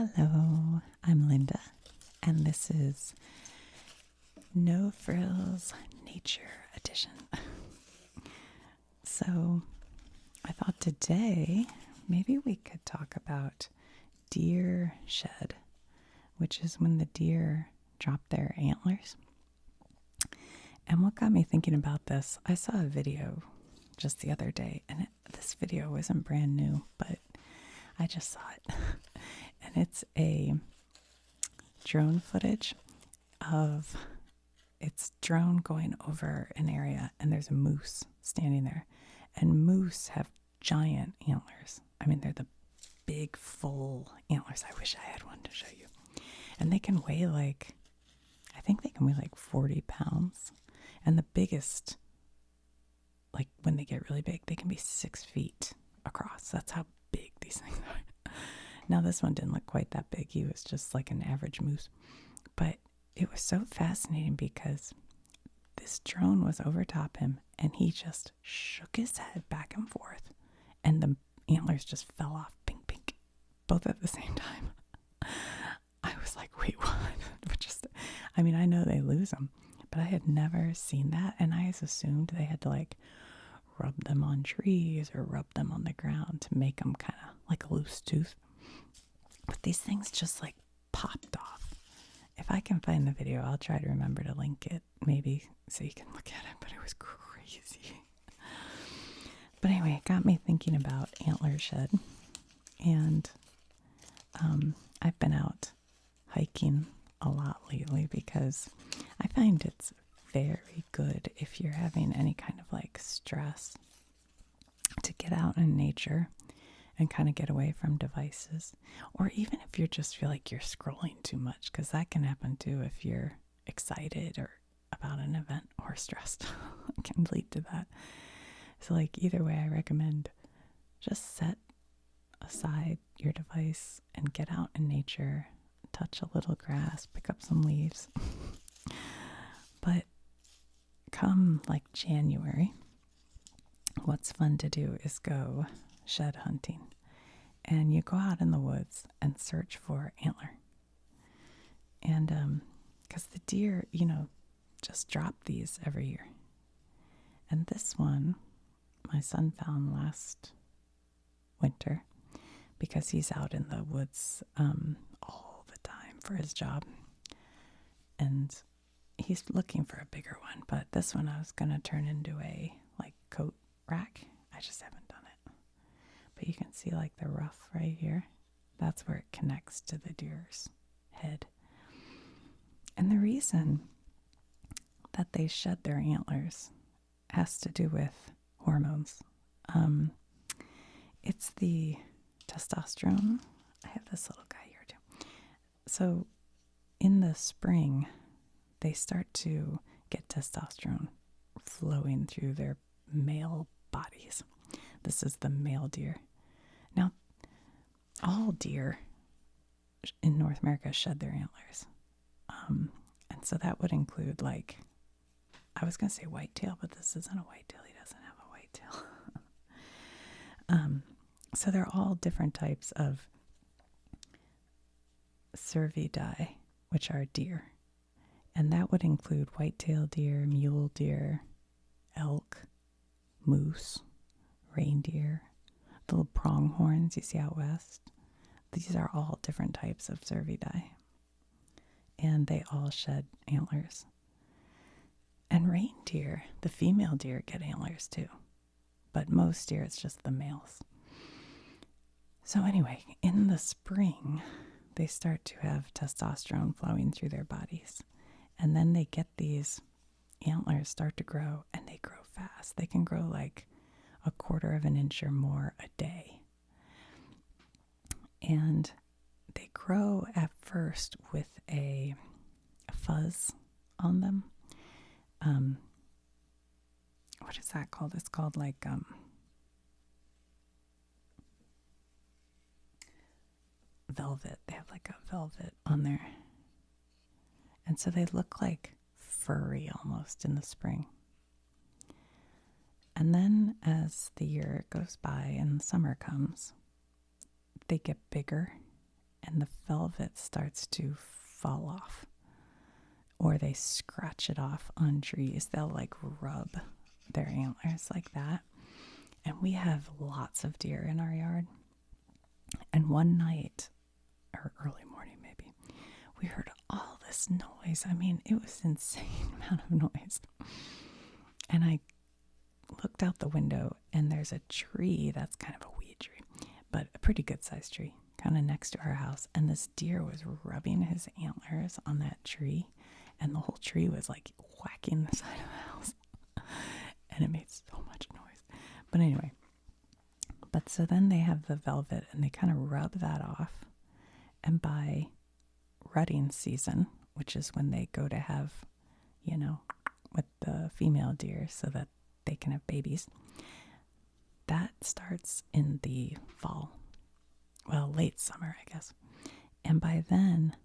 Hello, I'm Linda, and this is No Frills Nature Edition. So, I thought today maybe we could talk about deer shed, which is when the deer drop their antlers. And what got me thinking about this, I saw a video just the other day, and this video isn't brand new, but I just saw it. And it's a drone footage of its drone going over an area, and there's a moose standing there. And moose have giant antlers. I mean, they're the big, full antlers. I wish I had one to show you. And they can weigh I think they can weigh 40 pounds. And the biggest, when they get really big, they can be 6 feet across. That's how big these things are. Now, this one didn't look quite that big. He was just like an average moose. But it was so fascinating because this drone was over top him and he just shook his head back and forth. And the antlers just fell off, pink, pink, both at the same time. I was like, wait, what? I know they lose them, but I had never seen that. And I just assumed they had to rub them on trees or rub them on the ground to make them kind of like a loose tooth. But these things just popped off. If I can find the video, I'll try to remember to link it, maybe, so you can look at it, but it was crazy. But anyway, it got me thinking about antler shed, and I've been out hiking a lot lately because I find it's very good if you're having any kind of stress to get out in nature and kind of get away from devices, or even if you just feel like you're scrolling too much, because that can happen too if you're excited or about an event or stressed. It can lead to that. So either way, I recommend just set aside your device and get out in nature, touch a little grass, pick up some leaves. But come January, what's fun to do is go shed hunting. And you go out in the woods and search for antler. And because the deer, just drop these every year. And this one, my son found last winter because he's out in the woods all the time for his job. And he's looking for a bigger one, but this one I was going to turn into a coat rack. I just haven't done it. But you can see the ruff right here. That's where it connects to the deer's head. And the reason that they shed their antlers has to do with hormones. It's the testosterone. I have this little guy here too. So in the spring, they start to get testosterone flowing through their male bodies. This is the male deer. Now, all deer in North America shed their antlers. And so that would include I was going to say whitetail, but this isn't a whitetail. He doesn't have a whitetail. So they're all different types of cervidae, which are deer. And that would include whitetail deer, mule deer, elk, moose, reindeer, the little pronghorns you see out west. These are all different types of cervidae. And they all shed antlers. And reindeer, the female deer, get antlers too. But most deer, it's just the males. So anyway, in the spring, they start to have testosterone flowing through their bodies. And then they get these antlers start to grow, and they grow fast. They can grow a quarter of an inch or more a day. And they grow at first with a fuzz on them. What is that called? It's called velvet. They have a velvet on there. And so they look furry almost in the spring. And then as the year goes by and summer comes, they get bigger and the velvet starts to fall off, or they scratch it off on trees. They'll like rub their antlers like that. And we have lots of deer in our yard. And one night, or early morning maybe, we heard all this noise. I mean, it was an insane amount of noise. And I looked out the window, and there's a tree that's kind of a weed tree, but a pretty good sized tree, kind of next to our house. And this deer was rubbing his antlers on that tree, and the whole tree was like whacking the side of the house. And it made so much noise. But anyway, but so then they have the velvet, and they kind of rub that off. And by rutting season, which is when they go to have, with the female deer so that they can have babies, that starts in the fall. Well, late summer, I guess. And by then,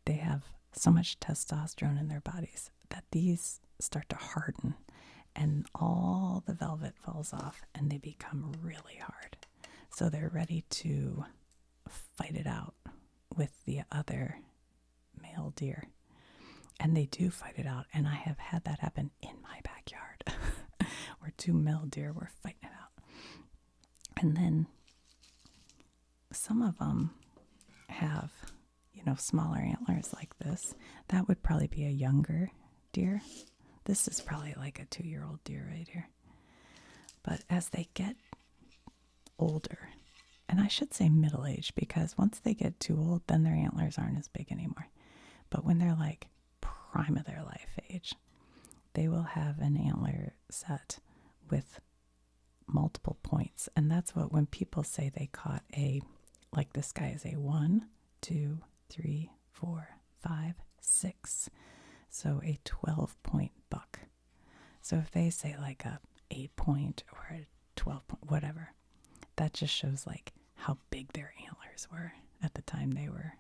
they have so much testosterone in their bodies that these start to harden, and all the velvet falls off, and they become really hard. So they're ready to fight it out with the other male deer. And they do fight it out, and I have had that happen in my backyard where two male deer were fighting it out. And then some of them have, smaller antlers like this. That would probably be a younger deer. This is probably like a 2-year-old deer right here. But as they get older, and I should say middle-aged, because once they get too old, then their antlers aren't as big anymore. But when they're like prime of their life age, they will have an antler set with multiple points. And that's what, when people say they caught like this guy is a 1, 2, 3, 4, 5, 6. So a 12-point buck. So if they say like a 8-point or a 12-point, whatever, that just shows like how big their antlers were at the time they were,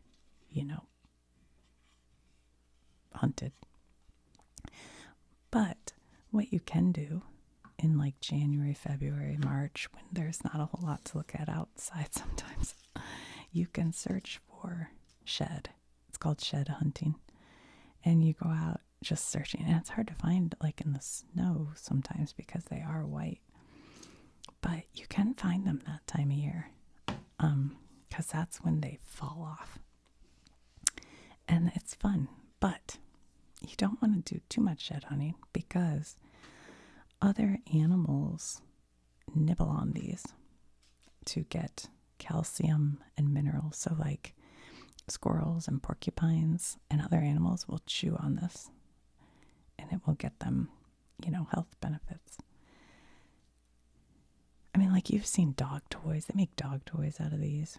hunted. But what you can do in like January, February, March, when there's not a whole lot to look at outside sometimes, you can search for shed. It's called shed hunting. And you go out just searching. And it's hard to find like in the snow sometimes because they are white. But you can find them that time of year. Because that's when they fall off. And it's fun. But you don't want to do too much shed hunting because other animals nibble on these to get calcium and minerals. So like squirrels and porcupines and other animals will chew on this, and it will get them, health benefits. I mean, like you've seen dog toys. They make dog toys out of these.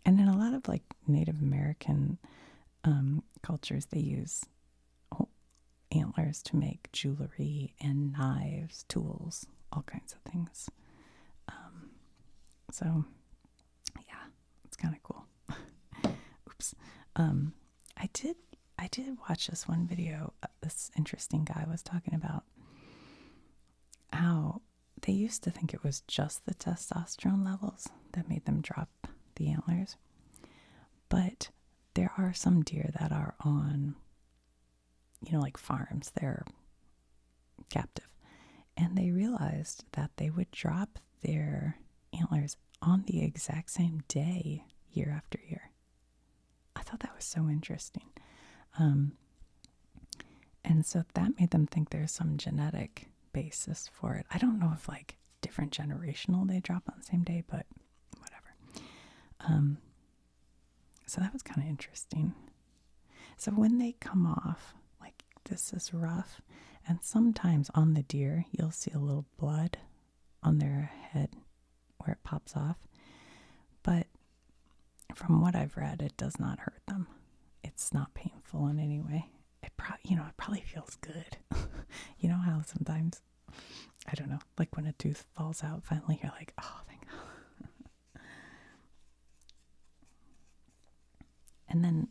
And in a lot of like Native American cultures, they use antlers to make jewelry and knives, tools, all kinds of things. So, yeah, it's kind of cool. Oops. I did watch this one video. This interesting guy was talking about how they used to think it was just the testosterone levels that made them drop the antlers. But there are some deer that are on, like farms. They're captive. And they realized that they would drop their antlers on the exact same day year after year. I thought that was so interesting. And so that made them think there's some genetic basis for it. I don't know if like different generational they drop on the same day, but whatever. So that was kind of interesting. So when they come off, like this is rough, and sometimes on the deer, you'll see a little blood on their head where it pops off. But from what I've read, it does not hurt them. It's not painful in any way. It probably feels good. You know how sometimes, I don't know, like when a tooth falls out, finally you're like, oh, thank God. And then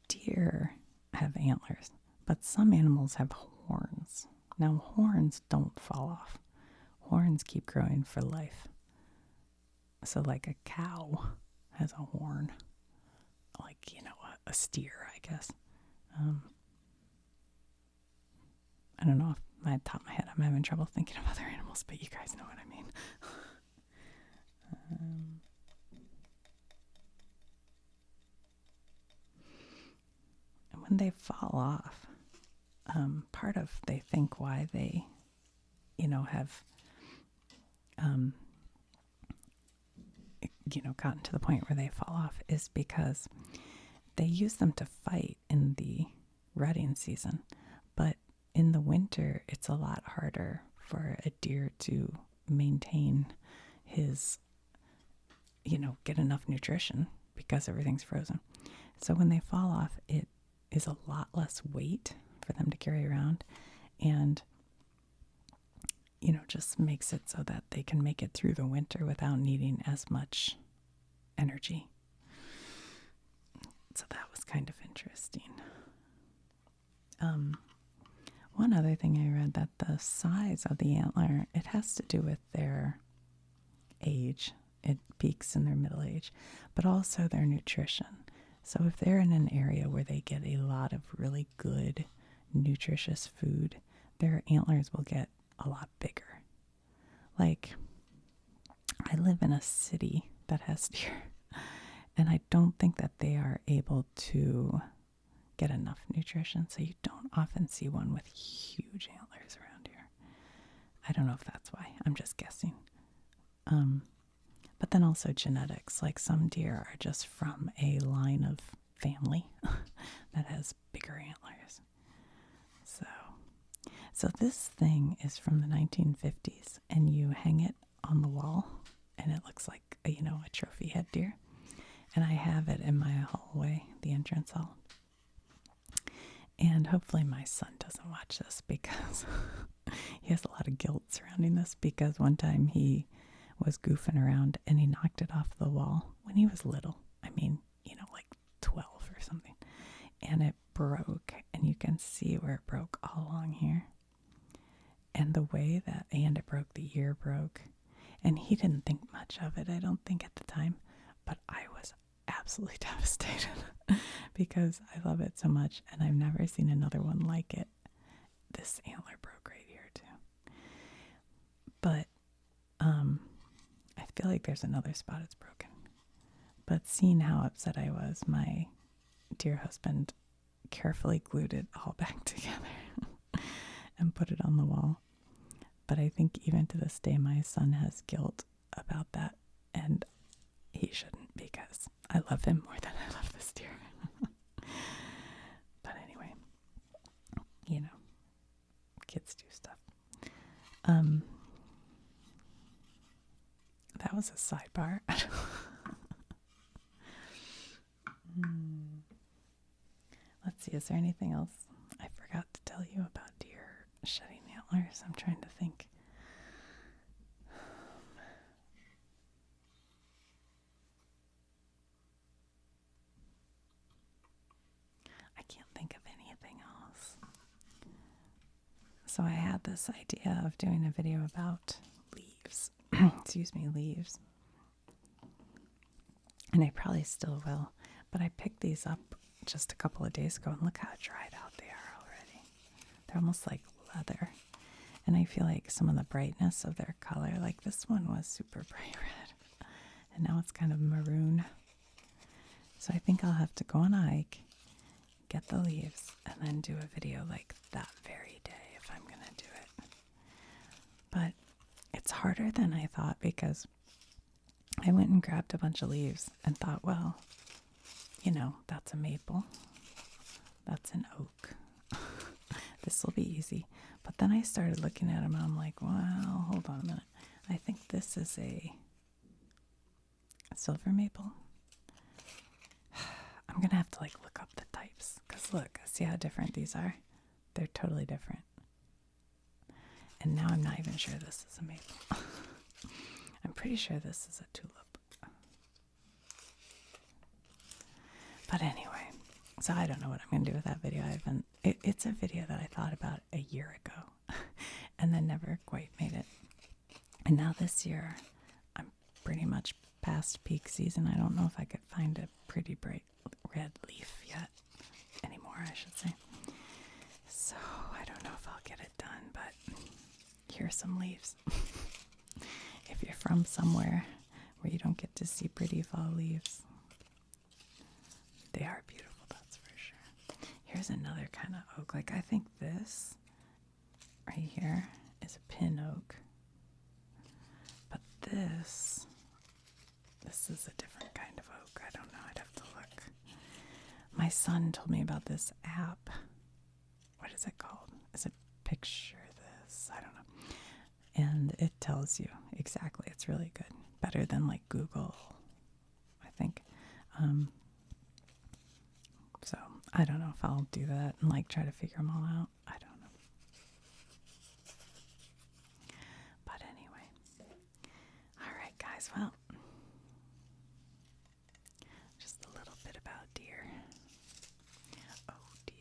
deer have antlers, but some animals have horns. Now, horns don't fall off. Horns keep growing for life. So like a cow has a horn, like, a steer, I guess. I don't know if my top of my head I'm having trouble thinking of other animals, but you guys know what I mean. And when they fall off, part of they think why they, have, gotten to the point where they fall off is because they use them to fight in the rutting season. But in the winter, it's a lot harder for a deer to maintain his, get enough nutrition because everything's frozen. So when they fall off, it is a lot less weight for them to carry around, and just makes it so that they can make it through the winter without needing as much energy. So that was kind of interesting. One other thing I read, that the size of the antler, it has to do with their age. It peaks in their middle age, but also their nutrition. So if they're in an area where they get a lot of really good, nutritious food, their antlers will get a lot bigger. Like, I live in a city that has deer, and I don't think that they are able to get enough nutrition, so you don't often see one with huge antlers around here. I don't know if that's why. I'm just guessing. But then also genetics. Like, some deer are just from a line of family that has bigger antlers. So this thing is from the 1950s, and you hang it on the wall, and it looks like a trophy head deer. And I have it in my hallway, the entrance hall. And hopefully my son doesn't watch this, because he has a lot of guilt surrounding this, because one time he was goofing around and he knocked it off the wall when he was little. I mean, like 12 or something. And it broke, and you can see where it broke all along here. And it broke, the ear broke. And he didn't think much of it, I don't think, at the time. But I was absolutely devastated because I love it so much, and I've never seen another one like it. This antler broke right here too. But I feel like there's another spot it's broken. But seeing how upset I was, my dear husband carefully glued it all back together and put it on the wall. But I think even to this day, my son has guilt about that, and he shouldn't, because I love him more than I love this deer. But anyway, kids do stuff. That was a sidebar. Let's see, is there anything else I forgot to tell you about deer shedding antlers? I'm trying to think. I can't think of anything else. So I had this idea of doing a video about leaves. Leaves. And I probably still will. But I picked these up just a couple of days ago, and look how dried out they are already. They're almost like leather. And I feel like some of the brightness of their color, like this one was super bright red, and now it's kind of maroon. So I think I'll have to go on a hike, get the leaves, and then do a video like that very day if I'm going to do it. But it's harder than I thought, because I went and grabbed a bunch of leaves and thought, well, that's a maple, that's an oak. This will be easy. But then I started looking at them, and I'm like, well, hold on a minute. I think this is a silver maple. I'm going to have to look up the types, because look, see how different these are? They're totally different. And now I'm not even sure this is a maple. I'm pretty sure this is a tulip. But anyway, so I don't know what I'm going to do with that video. It's a video that I thought about a year ago and then never quite made it. And now this year, I'm pretty much past peak season. I don't know if I could find a pretty bright red leaf yet. Anymore, I should say. So I don't know if I'll get it done, but here's some leaves. If you're from somewhere where you don't get to see pretty fall leaves, they are beautiful, that's for sure. Here's another kind of oak. Like, I think this right here is a pin oak. But this is a different kind of oak. I don't know. I'd have to look. My son told me about this app. What is it called? Is it Picture This? I don't know. And it tells you exactly. It's really good. Better than like Google, I think. So I don't know if I'll do that and like try to figure them all out. I don't know. But anyway. All right, guys. Well, just a little bit about deer. Oh, dear.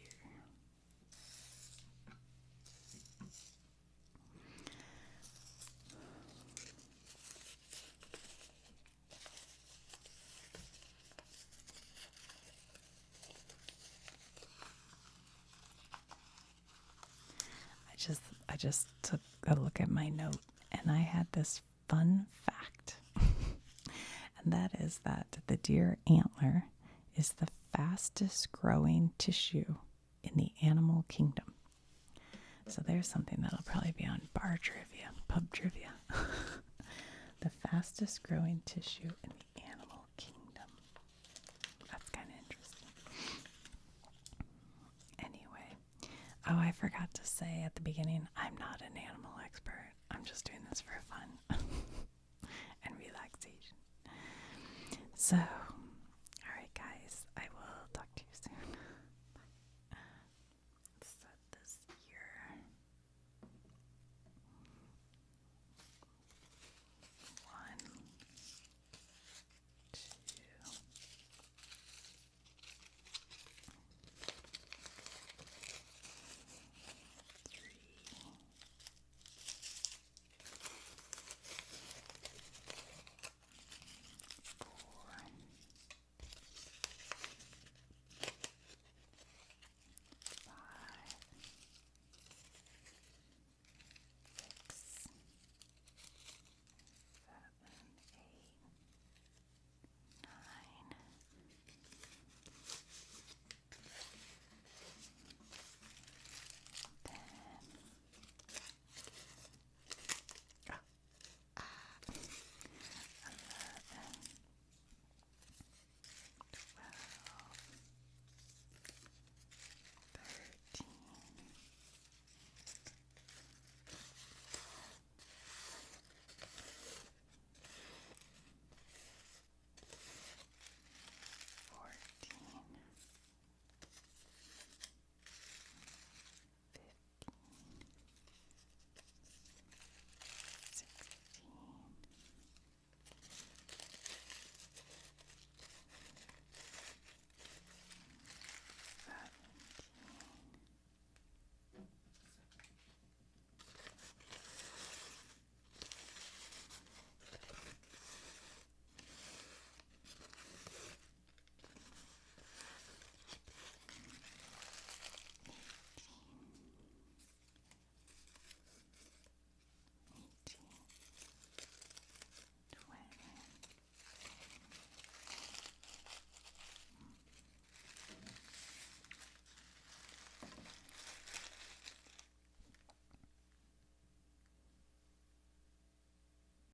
I just took a look at my note and I had this fun fact. And that is that the deer antler is the fastest growing tissue in the animal kingdom. So there's something that'll probably be on bar trivia, pub trivia. The fastest growing tissue in the animal kingdom. That's kind of interesting. Anyway, oh, I forgot to say at the beginning, I'm not an animal expert. I'm just doing this for fun and relaxation. So